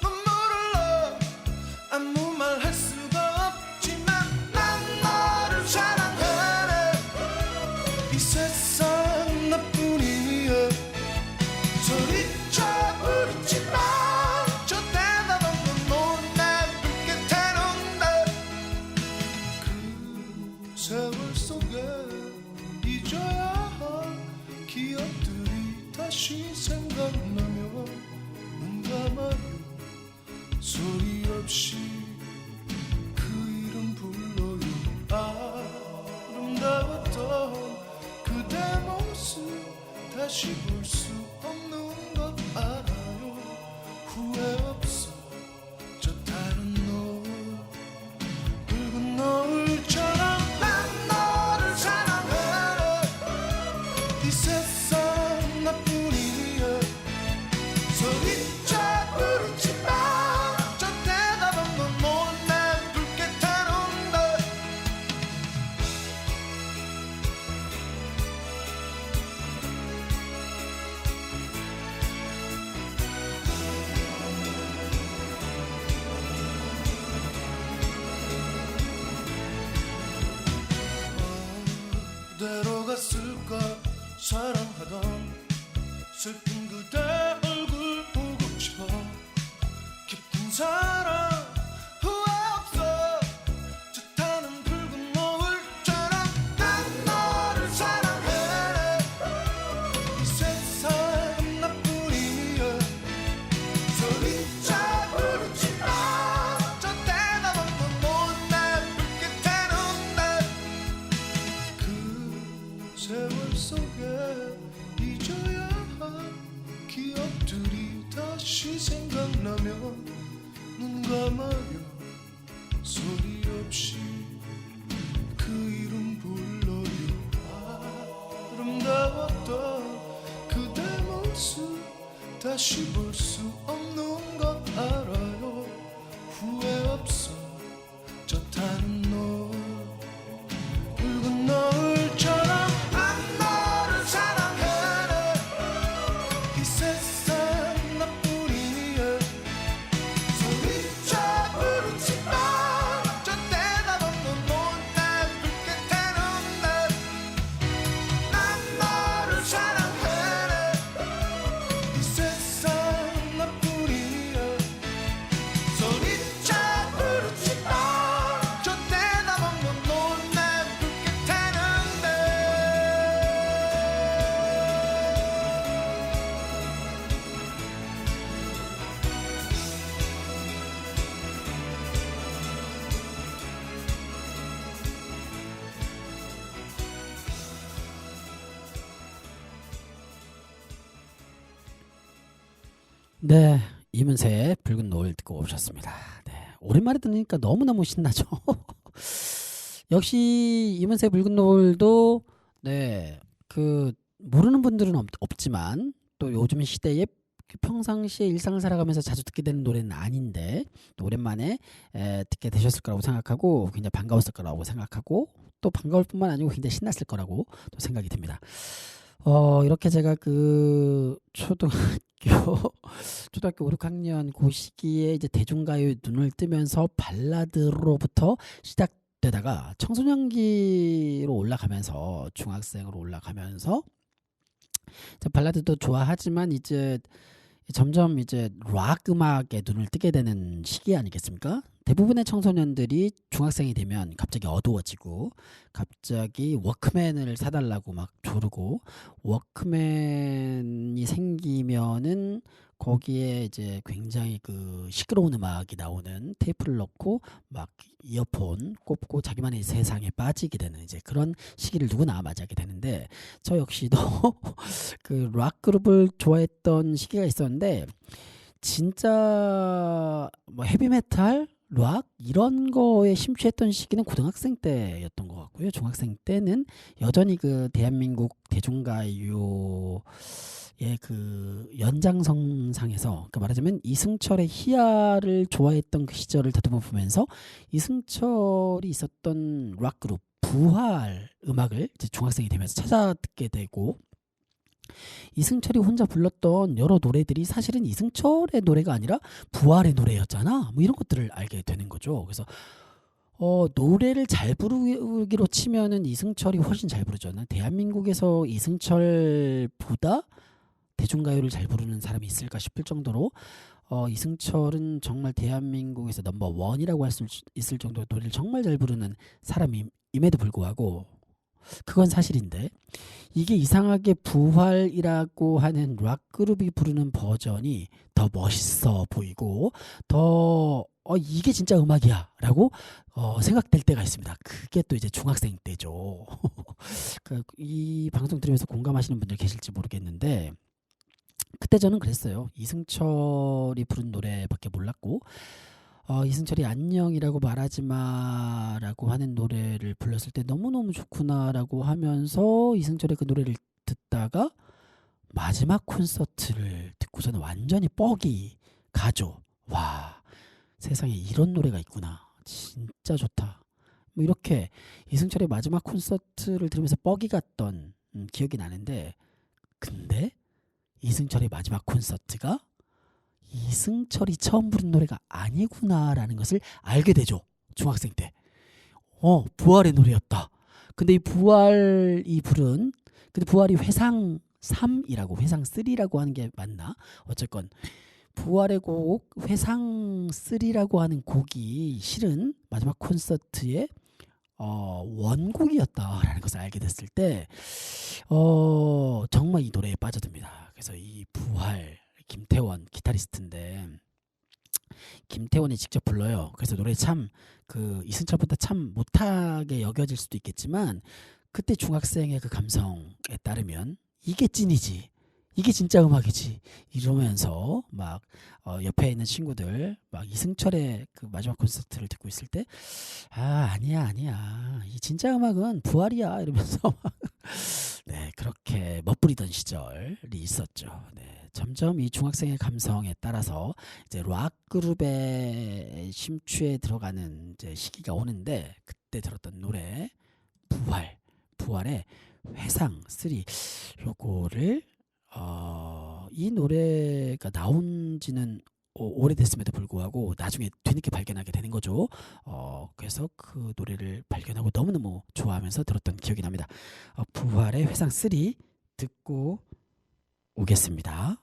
S4: 눈물을 나 아무 말 할 수가 없지만 난 너를 사랑하네 이 세상 나뿐이야 소리쳐 부르지마 저 대답 없는 노을 내 불빛에 놓네 그 세월 속에 잊어야 할 기억들이 다시 생각나며 눈 감아요 소리 없이 그 이름 불러요 아름다웠던 그대 모습 다시 볼 수 없는 것 알아요 후회 없어 저 다른 노을 붉은 노을처럼 난 너를 사랑해 이 세상 나뿐이야 소리쳐 부르지마 저 대답 없는 노을 내 불빛에 놓네 어디로 갔을까 사랑하던 슬픈 그대 얼굴 보고 싶어 깊은 사랑 후회 없어 저 타는 붉은 노을처럼 난 너를 사랑해 이 세상 나뿐이야 소리쳐 부르지마 저 대답 없는 노을 내 불빛에 놓네 그 세월 속에 잊어야 할 기억들이 다시 생각나면 눈 감아요 소리 없이 그 이름 불러요 아름다웠던 그대 모습 다시 볼 수 없는 것 알아요 후회 없어 저 타는 노을 붉은 노을처럼 난 너를 사랑해 이 세상 나뿐이야 소리쳐 부르지마 저 대답 없는 노을 내 불빛에 놓네 난 너를 사랑해 이 세상 나뿐이야 소리쳐 부르지마 저 대답 없는 노을 내 불빛에 놓네
S2: 네, 이문세의 붉은 노을 듣고 오셨습니다. 네, 오랜만에 들으니까 너무너무 신나죠. 역시 이문세의 붉은 노을도 네, 그 모르는 분들은 없지만 또 요즘 시대에 평상시에 일상을 살아가면서 자주 듣게 되는 노래는 아닌데 또 오랜만에 듣게 되셨을 거라고 생각하고 굉장히 반가웠을 거라고 생각하고 또 반가울 뿐만 아니고 굉장히 신났을 거라고 또 생각이 듭니다. 이렇게 제가 그 초등학교 5, 6학년 그 시기에 이제 대중가요에 눈을 뜨면서 발라드로부터 시작되다가 청소년기로 올라가면서 중학생으로 올라가면서 발라드도 좋아하지만 이제 점점 이제 락 음악에 눈을 뜨게 되는 시기 아니겠습니까? 대부분의 청소년들이 중학생이 되면 갑자기 어두워지고 갑자기 워크맨을 사달라고 막 조르고 워크맨이 생기면은 거기에 이제 굉장히 그 시끄러운 음악이 나오는 테이프를 넣고 막 이어폰 꼽고 자기만의 세상에 빠지게 되는 이제 그런 시기를 누구나 맞이하게 되는데, 저 역시도 그 락 그룹을 좋아했던 시기가 있었는데, 진짜 뭐 헤비메탈, 락 이런 거에 심취했던 시기는 고등학생 때였던 것 같고요. 중학생 때는 여전히 그 대한민국 대중가요의 그 연장선상에서, 그러니까 말하자면 이승철의 희야를 좋아했던 그 시절을 다듬어 보면서 이승철이 있었던 락 그룹 부활 음악을 이제 중학생이 되면서 찾아 듣게 되고, 이승철이 혼자 불렀던 여러 노래들이 사실은 이승철의 노래가 아니라 부활의 노래였잖아. 뭐 이런 것들을 알게 되는 거죠. 그래서 노래를 잘 부르기로 치면은 이승철이 훨씬 잘 부르죠. 난 대한민국에서 이승철보다 대중가요를 잘 부르는 사람이 있을까 싶을 정도로 이승철은 정말 대한민국에서 넘버 원이라고 할 수 있을 정도로 노래를 정말 잘 부르는 사람임에도 불구하고, 그건 사실인데, 이게 이상하게 부활이라고 하는 락 그룹이 부르는 버전이 더 멋있어 보이고 더 이게 진짜 음악이야 라고 생각될 때가 있습니다. 그게 또 이제 중학생 때죠. 이 방송 들으면서 공감하시는 분들 계실지 모르겠는데, 그때 저는 그랬어요. 이승철이 부른 노래밖에 몰랐고, 이승철이 안녕이라고 말하지 마라고 하는 노래를 불렀을 때 너무너무 좋구나라고 하면서 이승철의 그 노래를 듣다가 마지막 콘서트를 듣고서는 완전히 뻑이 가죠. 와, 세상에 이런 노래가 있구나. 진짜 좋다. 뭐 이렇게 이승철의 마지막 콘서트를 들으면서 뻑이 갔던 기억이 나는데, 근데 이승철의 마지막 콘서트가 이승철이 처음 부른 노래가 아니구나라는 것을 알게 되죠. 중학생 때. 부활의 노래였다. 근데 이 부활이 부른, 근데 부활이 회상 3이라고 회상 3라고 하는 게 맞나? 어쨌건 부활의 곡 회상 3라고 하는 곡이 실은 마지막 콘서트의 원곡이었다라는 것을 알게 됐을 때 정말 이 노래에 빠져듭니다. 그래서 이 부활, 김태원 기타리스트인데 김태원이 직접 불러요. 그래서 노래 참 그 이승철보다 참 못하게 여겨질 수도 있겠지만, 그때 중학생의 그 감성에 따르면 이게 찐이지, 이게 진짜 음악이지 이러면서 막 옆에 있는 친구들 막 이승철의 그 마지막 콘서트를 듣고 있을 때 아니야 이 진짜 음악은 부활이야 이러면서 막 네, 그렇게 멋부리던 시절이 있었죠. 네, 점점 이 중학생의 감성에 따라서 이제 락 그룹의 심취에 들어가는 이제 시기가 오는데, 그때 들었던 노래 부활의 회상 3, 요거를 이 노래가 나온 지는 오래됐음에도 불구하고 나중에 뒤늦게 발견하게 되는 거죠. 그래서 그 노래를 발견하고 너무너무 좋아하면서 들었던 기억이 납니다. 부활의 회상 3 듣고 오겠습니다.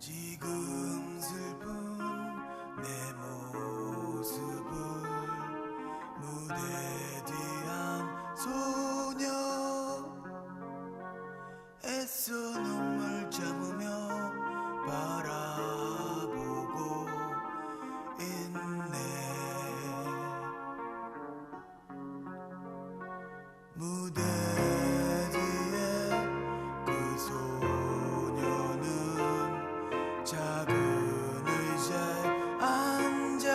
S4: 지금 슬픈 내 모습을 무대 뒤한 소녀 애써 눈물 참으며 바라보고 있네. 무대 뒤에 그 소녀는 작은 의자에 앉아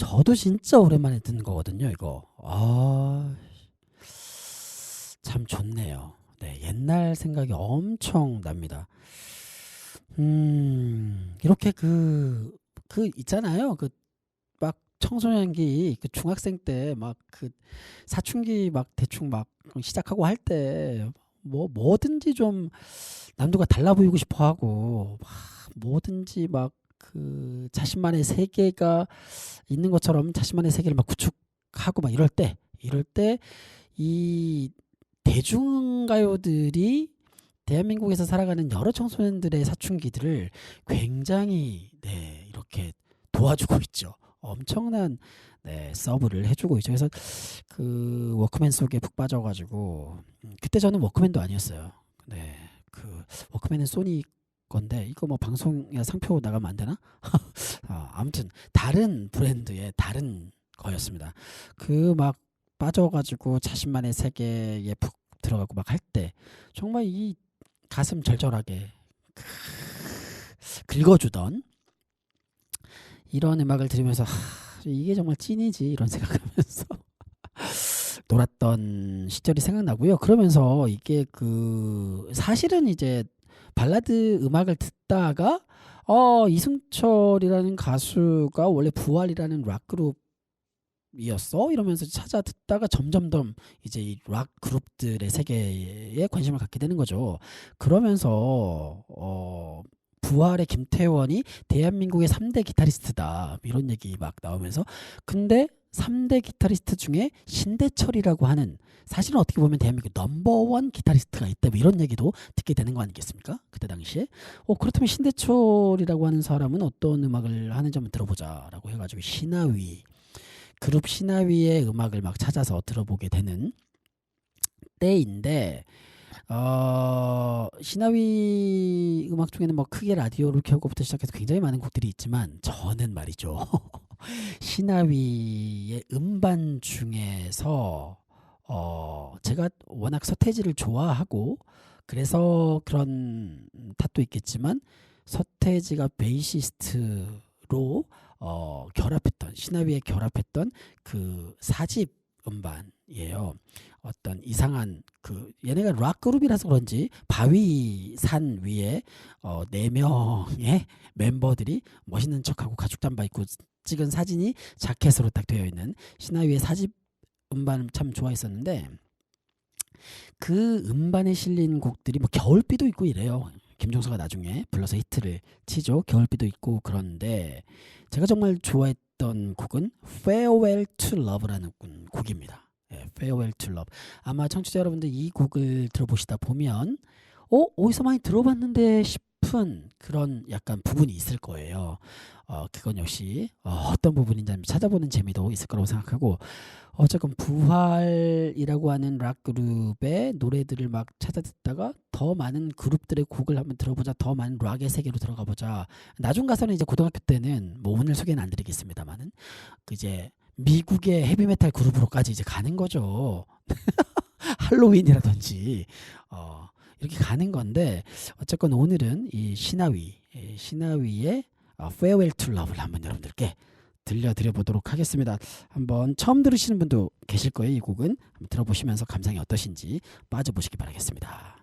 S2: 저도 진짜 오랜만에 듣는 거거든요, 이거. 참 좋네요. 네, 옛날 생각이 엄청 납니다. 이렇게 있잖아요. 막 청소년기, 중학생 때 막 사춘기 막 대충 막 시작하고 할 때 뭐든지 좀 남들과 달라 보이고 싶어 하고, 막 뭐든지 막 자신만의 세계가 있는 것처럼 자신만의 세계를 막 구축하고 막 이럴 때 이 대중가요들이 대한민국에서 살아가는 여러 청소년들의 사춘기들을 굉장히 이렇게 도와주고 있죠. 엄청난 서브를 해주고 있죠. 그래서 워크맨 속에 푹 빠져가지고 그때 저는 워크맨도 아니었어요. 워크맨은 소니 건데 이거 뭐 방송이나 상표 나가면 안 되나? 아무튼 다른 브랜드의 다른 거였습니다. 막 빠져가지고 자신만의 세계에 푹 들어가고 막 할 때 정말 이 가슴 절절하게 긁어주던 이런 음악을 들으면서 이게 정말 찐이지 이런 생각하면서 놀았던 시절이 생각나고요. 그러면서 이게 사실은 이제 발라드 음악을 듣다가 이승철이라는 가수가 원래 부활이라는 락 그룹이었어 이러면서 찾아 듣다가 점점점 이제 이 락 그룹들의 세계에 관심을 갖게 되는 거죠. 그러면서 부활의 김태원이 대한민국의 3대 기타리스트다 이런 얘기 막 나오면서 근데 3대 기타리스트 중에 신대철이라고 하는 사실은 어떻게 보면 대한민국 넘버원 기타리스트가 있다 뭐 이런 얘기도 듣게 되는 거 아니겠습니까? 그때 당시에 그렇다면 신대철이라고 하는 사람은 어떤 음악을 하는지 한번 들어보자 라고 해가지고 그룹 신화위의 음악을 막 찾아서 들어보게 되는 때인데 신화위 음악 중에는 뭐 크게 라디오를 켜고부터 시작해서 굉장히 많은 곡들이 있지만 저는 말이죠 신화위의 음반 중에서 제가 워낙 서태지를 좋아하고 그래서 그런 탓도 있겠지만 서태지가 베이시스트로 결합했던 신화위에 결합했던 4집 음반이에요. 어떤 이상한 얘네가 락 그룹이라서 그런지 바위 산 위에 4명의 멤버들이 멋있는 척하고 가죽 잠바 입고 찍은 사진이 자켓으로 딱 되어 있는 신화위의 4집 음반을 참 좋아했었는데 그 음반에 실린 곡들이 뭐 겨울비도 있고 이래요. 김종서가 나중에 불러서 히트를 치죠. 겨울비도 있고 그런데 제가 정말 좋아했던 곡은 Farewell to Love라는 곡입니다. Farewell to Love. 아마 청취자 여러분들 이 곡을 들어보시다 보면 어디서 많이 들어봤는데 싶은 그런 약간 부분이 있을 거예요. 그건 역시 어떤 부분인지 찾아보는 재미도 있을 거라고 생각하고 어쨌건 부활이라고 하는 락 그룹의 노래들을 막 찾아 듣다가 더 많은 그룹들의 곡을 한번 들어보자, 더 많은 락의 세계로 들어가 보자. 나중 가서는 이제 고등학교 때는 뭐 오늘 소개는 안 드리겠습니다만은 이제 미국의 헤비메탈 그룹으로까지 이제 가는 거죠. 할로윈이라든지 이렇게 가는 건데 어쨌건 오늘은 이 신화위의 Farewell to Love를 한번 여러분들께 들려드려 보도록 하겠습니다. 한번 처음 들으시는 분도 계실 거예요. 이 곡은 한번 들어보시면서 감상이 어떠신지 빠져보시기 바라겠습니다.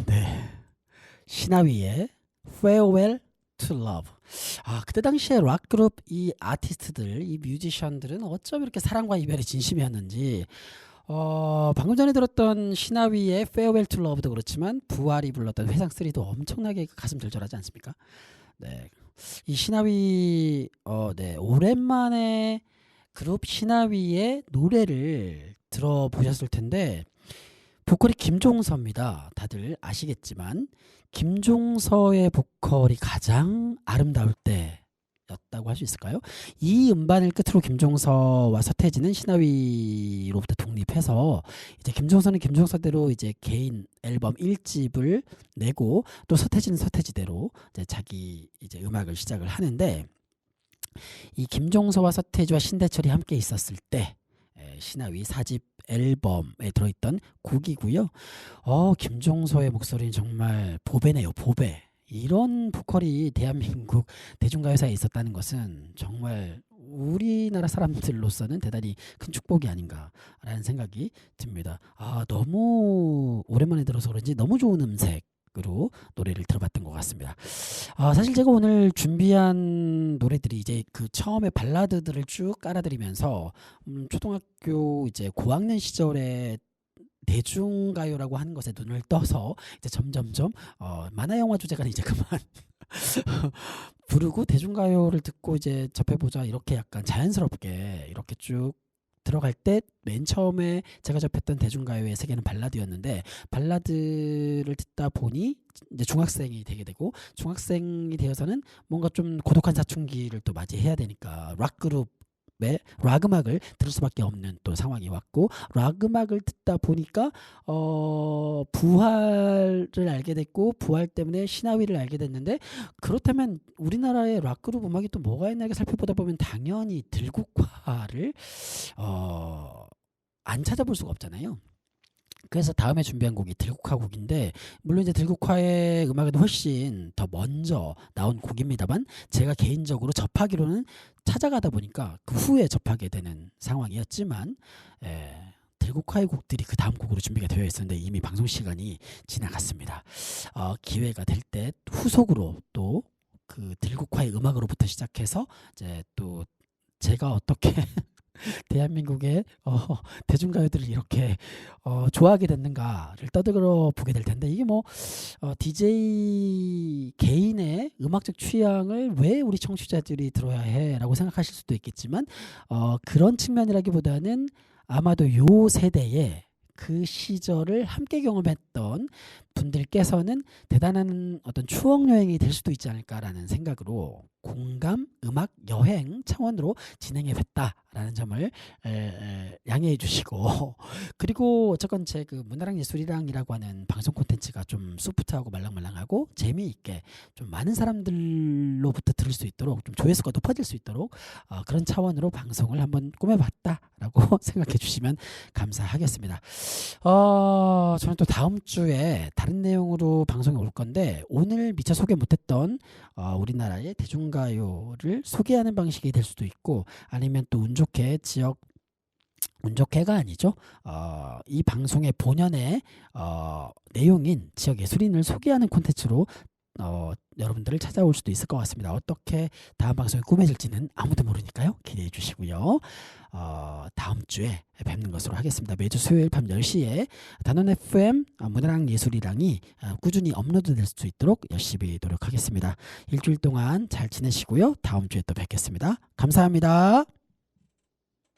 S2: 네. 시나위의 Farewell to Love. 그때 당시에 락 그룹 이 아티스트들, 이 뮤지션들은 어쩜 이렇게 사랑과 이별이 진심이었는지. 방금 전에 들었던 시나위의 Farewell to Love도 그렇지만 부활이 불렀던 회상 3도 엄청나게 가슴 절절하지 않습니까? 네. 이 시나위 네, 오랜만에 그룹 시나위의 노래를 들어보셨을 텐데 보컬이 김종서입니다. 다들 아시겠지만 김종서의 보컬이 가장 아름다울 때였다고 할 수 있을까요? 이 음반을 끝으로 김종서와 서태지는 시나위로부터 독립해서 이제 김종서는 김종서대로 이제 개인 앨범 1집을 내고 또 서태지는 서태지대로 이제 자기 이제 음악을 시작을 하는데 이 김종서와 서태지와 신대철이 함께 있었을 때 시나위 4집 앨범에 들어있던 곡이고요. 김종서의 목소리는 정말 보배네요. 보배. 이런 보컬이 대한민국 대중가요사에 있었다는 것은 정말 우리나라 사람들로서는 대단히 큰 축복이 아닌가라는 생각이 듭니다. 너무 오랜만에 들어서 그런지 너무 좋은 음색으로 노래를 들어봤던 것 같습니다. 사실 제가 오늘 준비한 노래들이 이제 그 처음에 발라드들을 쭉 깔아드리면서 초등학교 이제 고학년 시절에 대중가요라고 하는 것에 눈을 떠서 이제 점점점 만화영화 주제가는 이제 그만 부르고 대중가요를 듣고 이제 접해보자 이렇게 약간 자연스럽게 이렇게 쭉 들어갈 때 맨 처음에 제가 접했던 대중가요의 세계는 발라드였는데 발라드를 듣다 보니 이제 중학생이 되게 되고 중학생이 되어서는 뭔가 좀 고독한 사춘기를 또 맞이해야 되니까 락그룹 락 음악을 들을 수밖에 없는 또 상황이 왔고 락 음악을 듣다 보니까 부활을 알게 됐고 부활 때문에 시나위를 알게 됐는데 그렇다면 우리나라의 락 그룹 음악이 또 뭐가 있나 살펴보다 보면 당연히 들국화를 안 찾아볼 수가 없잖아요. 그래서 다음에 준비한 곡이 들국화 곡인데 물론 이제 들국화의 음악에도 훨씬 더 먼저 나온 곡입니다만 제가 개인적으로 접하기로는 찾아가다 보니까 그 후에 접하게 되는 상황이었지만 들국화의 곡들이 그 다음 곡으로 준비가 되어 있었는데 이미 방송 시간이 지나갔습니다. 기회가 될 때 후속으로 또 그 들국화의 음악으로부터 시작해서 이제 또 제가 어떻게 대한민국의 대중가요들을 이렇게 좋아하게 됐는가를 떠들어 보게 될 텐데 이게 뭐 DJ 개인의 음악적 취향을 왜 우리 청취자들이 들어야 해라고 생각하실 수도 있겠지만 그런 측면이라기보다는 아마도 요 세대의 그 시절을 함께 경험했던 분들께서는 대단한 어떤 추억 여행이 될 수도 있지 않을까라는 생각으로 공감, 음악, 여행 차원으로 진행해 뵀다라는 점을 양해해 주시고 그리고 어쨌건 제 그 문화랑 예술이랑이라고 하는 방송 콘텐츠가 좀 소프트하고 말랑말랑하고 재미있게 좀 많은 사람들로부터 들을 수 있도록 좀 조회수가 높아질 수 있도록 그런 차원으로 방송을 한번 꾸며봤다라고 생각해 주시면 감사하겠습니다. 저는 또 다음 주에 다른 내용으로 방송이 올 건데 오늘 미처 소개 못했던 우리나라의 대중가요를 소개하는 방식이 될 수도 있고 아니면 또 운 좋게 운 좋게가 아니죠. 이 방송의 본연의 내용인 지역 예술인을 소개하는 콘텐츠로 여러분들을 찾아올 수도 있을 것 같습니다. 어떻게 다음 방송이 꾸며질지는 아무도 모르니까요. 기대해 주시고요. 다음 주에 뵙는 것으로 하겠습니다. 매주 수요일 밤 10시에 단원 FM 문화랑 예술이랑이 꾸준히 업로드될 수 있도록 열심히 노력하겠습니다. 일주일 동안 잘 지내시고요. 다음 주에 또 뵙겠습니다. 감사합니다.